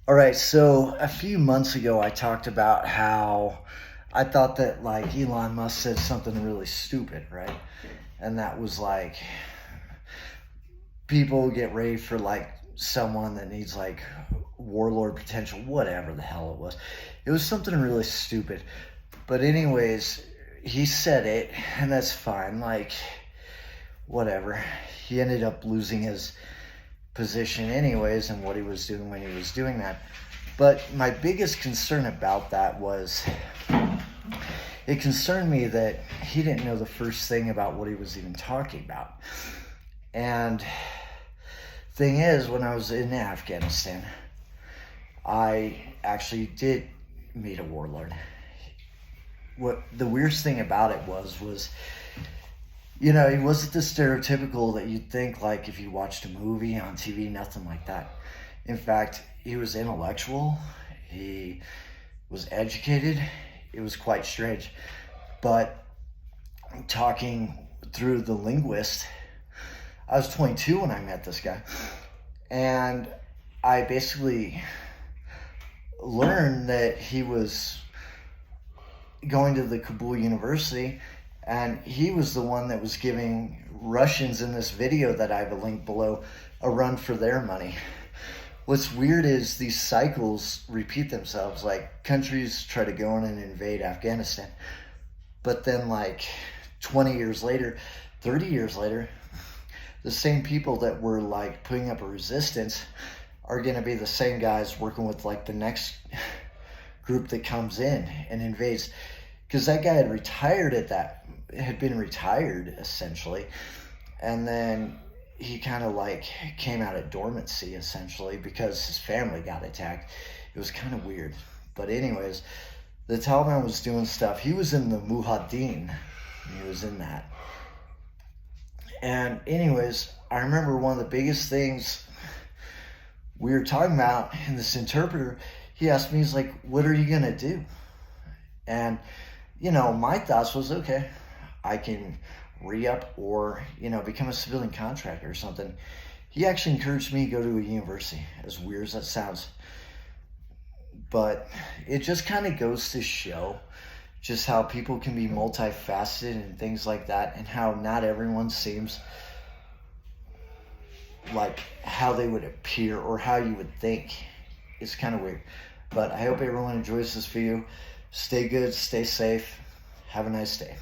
All right, so a few months ago, I talked about how I thought that like Elon Musk said something really stupid, right? And that was like people get ready for like someone that needs like warlord potential, whatever the hell it was. It was something really stupid. But, anyways, he said it, and that's fine. Like, whatever. He ended up losing his position, anyways, and what he was doing when he was doing that. But my biggest concern about that was it concerned me that he didn't know the first thing about what he was even talking about. And thing is, when I was in Afghanistan, I actually did meet a warlord. What the weirdest thing about it was he wasn't the stereotypical that you'd think like if you watched a movie on TV, nothing like that. In fact, he was intellectual, he was educated. It was quite strange. But talking through the linguist, I was 22 when I met this guy. And I basically learned that he was going to the Kabul University, and he was the one that was giving Russians in this video that I have a link below a run for their money. What's weird is these cycles repeat themselves. Like, countries try to go in and invade Afghanistan, but then like 20 years later, 30 years later, the same people that were like putting up a resistance are going to be the same guys working with like the next group that comes in and invades, because that guy had been retired essentially, and then he kind of like came out of dormancy essentially because his family got attacked. It was kind of weird. But anyways, the Taliban was doing stuff. He was in the Mujahideen. He was in that. And anyways, I remember one of the biggest things we were talking about in this interpreter, he asked me, he's like, what are you going to do? And, my thoughts was, okay, I can re-up or, become a civilian contractor or something. He actually encouraged me to go to a university, as weird as that sounds. But it just kind of goes to show just how people can be multifaceted and things like that, and how not everyone seems like how they would appear or how you would think. It's kind of weird. But I hope everyone enjoys this video. Stay good, stay safe. Have a nice day.